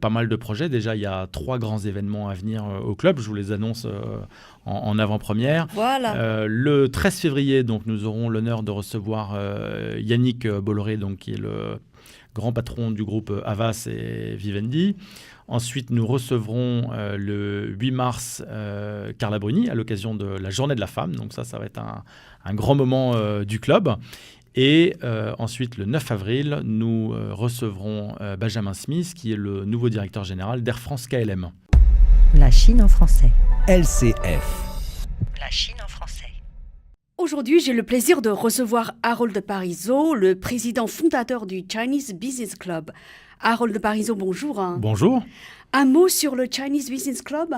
pas mal de projets. Déjà, il y a 3 grands événements à venir au club. Je vous les annonce en avant-première. Voilà. Le 13 février, donc, nous aurons l'honneur de recevoir Yannick Bolloré, donc, qui est le grand patron du groupe Havas et Vivendi. Ensuite, nous recevrons le 8 mars Carla Bruni à l'occasion de la Journée de la Femme. Donc ça va être un grand moment du club. Et ensuite, le 9 avril, nous recevrons Benjamin Smith, qui est le nouveau directeur général d'Air France KLM. La Chine en français. LCF. La Chine en français. Aujourd'hui, j'ai le plaisir de recevoir Harold Parizeau, le président fondateur du Chinese Business Club. Harold Parizeau, bonjour. Bonjour. Un mot sur le Chinese Business Club?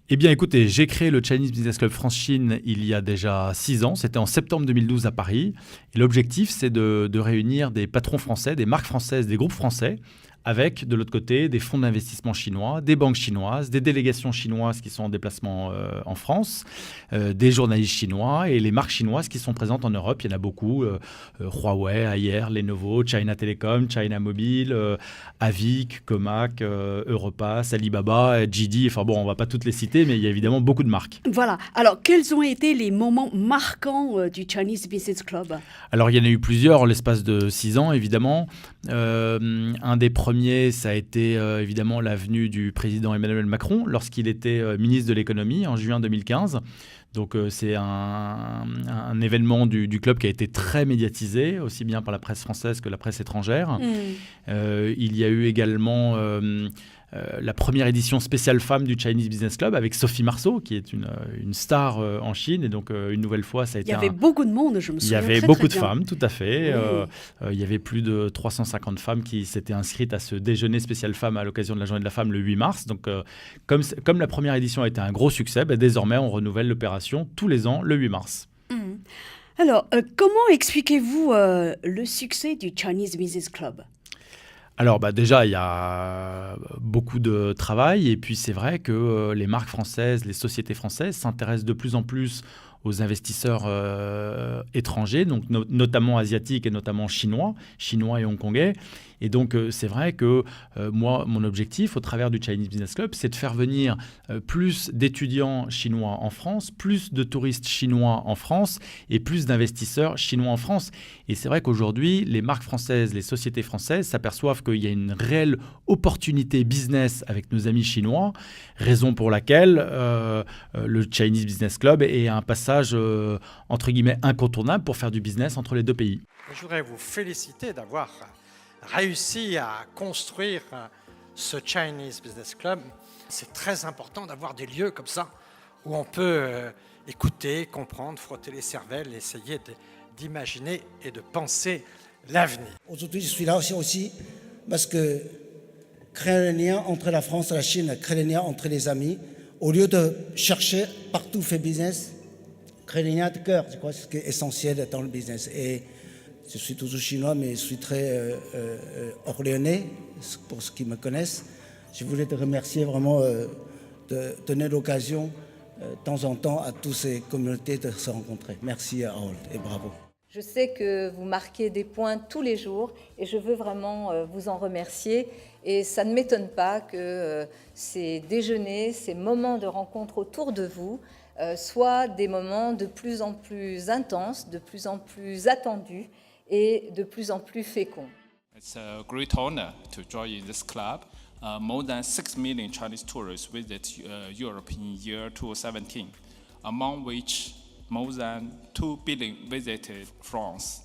Eh bien, écoutez, j'ai créé le Chinese Business Club France-Chine il y a déjà 6 ans. C'était en septembre 2012 à Paris. Et l'objectif, c'est de réunir des patrons français, des marques françaises, des groupes français, avec, de l'autre côté, des fonds d'investissement chinois, des banques chinoises, des délégations chinoises qui sont en déplacement en France, des journalistes chinois et les marques chinoises qui sont présentes en Europe. Il y en a beaucoup, Huawei, Haier, Lenovo, China Telecom, China Mobile, Avic, Comac, Europass, Alibaba, JD. Enfin bon, on ne va pas toutes les citer, mais il y a évidemment beaucoup de marques. Voilà. Alors, quels ont été les moments marquants du Chinese Business Club? Alors, il y en a eu plusieurs en l'espace de 6 ans, évidemment. Un des premiers, ça a été évidemment la venue du président Emmanuel Macron lorsqu'il était ministre de l'économie en juin 2015. Donc c'est un événement du club qui a été très médiatisé, aussi bien par la presse française que la presse étrangère. Il y a eu également la première édition spéciale femme du Chinese Business Club avec Sophie Marceau, qui est une star en Chine. Et donc, une nouvelle fois, ça a été Il y avait beaucoup de monde, je me souviens. Il y avait beaucoup de femmes, tout à fait. Oui. Il y avait plus de 350 femmes qui s'étaient inscrites à ce déjeuner spécial femme à l'occasion de la Journée de la Femme le 8 mars. Donc, comme la première édition a été un gros succès, désormais, on renouvelle l'opération tous les ans le 8 mars. Alors, comment expliquez-vous le succès du Chinese Business Club? Alors déjà, il y a beaucoup de travail et puis c'est vrai que les marques françaises, les sociétés françaises s'intéressent de plus en plus aux investisseurs étrangers, donc notamment asiatiques et notamment chinois et hongkongais. Et donc, c'est vrai que moi, mon objectif au travers du Chinese Business Club, c'est de faire venir plus d'étudiants chinois en France, plus de touristes chinois en France et plus d'investisseurs chinois en France. Et c'est vrai qu'aujourd'hui, les marques françaises, les sociétés françaises s'aperçoivent qu'il y a une réelle opportunité business avec nos amis chinois, raison pour laquelle le Chinese Business Club est un passage, entre guillemets, incontournable pour faire du business entre les deux pays. Je voudrais vous féliciter d'avoir réussi à construire ce Chinese Business Club. C'est très important d'avoir des lieux comme ça où on peut écouter, comprendre, frotter les cervelles, essayer d'imaginer et de penser l'avenir. Aujourd'hui, je suis là aussi parce que créer le lien entre la France et la Chine, créer le lien entre les amis, au lieu de chercher partout faire business, créer le lien de cœur, je crois que c'est essentiel dans le business. Et je suis toujours chinois, mais je suis très orléanais, pour ceux qui me connaissent. Je voulais te remercier vraiment de donner l'occasion de temps en temps à toutes ces communautés de se rencontrer. Merci Harold et bravo. Je sais que vous marquez des points tous les jours et je veux vraiment vous en remercier. Et ça ne m'étonne pas que ces déjeuners, ces moments de rencontre autour de vous soient des moments de plus en plus intenses, de plus en plus attendus et de plus en plus féconds. It's a great honor to join this club. More than 6 million Chinese tourists visit Europe in year 2017, among which more than 2 billion visited France.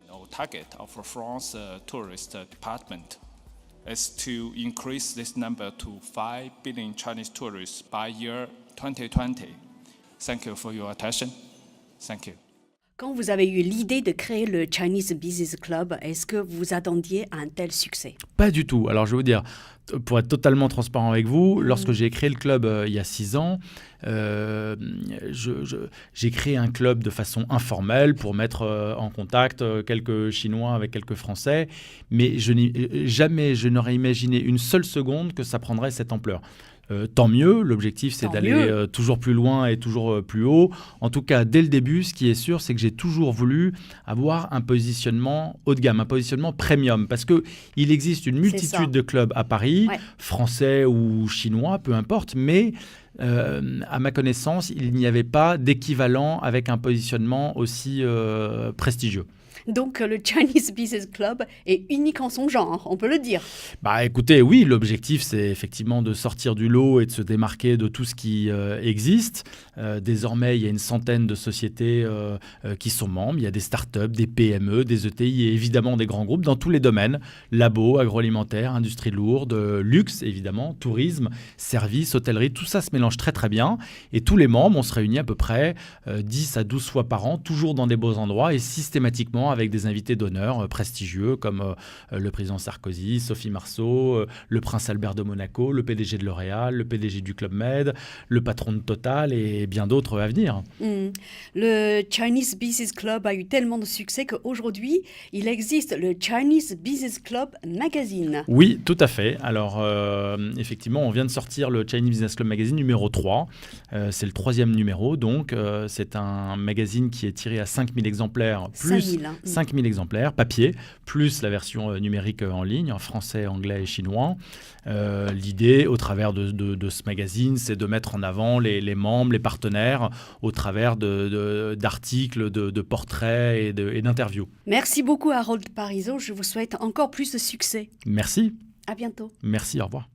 Our target of the France tourist department is to increase this number to 5 billion Chinese tourists by year 2020. Thank you for your attention. Thank you. Quand vous avez eu l'idée de créer le Chinese Business Club, est-ce que vous attendiez à un tel succès? Pas du tout. Alors, je vais vous dire, pour être totalement transparent avec vous, lorsque j'ai créé le club il y a 6 ans, j'ai créé un club de façon informelle pour mettre en contact quelques Chinois avec quelques Français, mais jamais je n'aurais imaginé une seule seconde que ça prendrait cette ampleur. Tant mieux, l'objectif c'est d'aller toujours plus loin et toujours plus haut. En tout cas, dès le début, ce qui est sûr, c'est que j'ai toujours voulu avoir un positionnement haut de gamme, un positionnement premium, parce qu'il existe une multitude de clubs à Paris Paris, Ouais. français ou chinois, peu importe, mais à ma connaissance, il n'y avait pas d'équivalent avec un positionnement aussi prestigieux. Donc le Chinese Business Club est unique en son genre, on peut le dire. Bah écoutez, oui, l'objectif c'est effectivement de sortir du lot et de se démarquer de tout ce qui existe. Désormais, il y a une centaine de sociétés qui sont membres. Il y a des startups, des PME, des ETI et évidemment des grands groupes dans tous les domaines. Labo, agroalimentaire, industrie lourde, luxe évidemment, tourisme, services, hôtellerie, tout ça se mélange très très bien. Et tous les membres, on se réunit à peu près 10 à 12 fois par an, toujours dans des beaux endroits et systématiquement avec des invités d'honneur prestigieux comme le président Sarkozy, Sophie Marceau, le prince Albert de Monaco, le PDG de L'Oréal, le PDG du Club Med, le patron de Total et bien d'autres à venir. Le Chinese Business Club a eu tellement de succès qu'aujourd'hui, il existe le Chinese Business Club Magazine. Oui, tout à fait. Alors, effectivement, on vient de sortir le Chinese Business Club Magazine numéro 3. C'est le 3e numéro, donc c'est un magazine qui est tiré à 5000 exemplaires, plus 5000, hein. 5000 exemplaires, papier, plus la version numérique en ligne, en français, anglais et chinois. L'idée, au travers de ce magazine, c'est de mettre en avant les membres, les partenaires, au travers d'articles, de portraits et d'interviews. Merci beaucoup Harold Parizeau, je vous souhaite encore plus de succès. Merci. À bientôt. Merci, au revoir.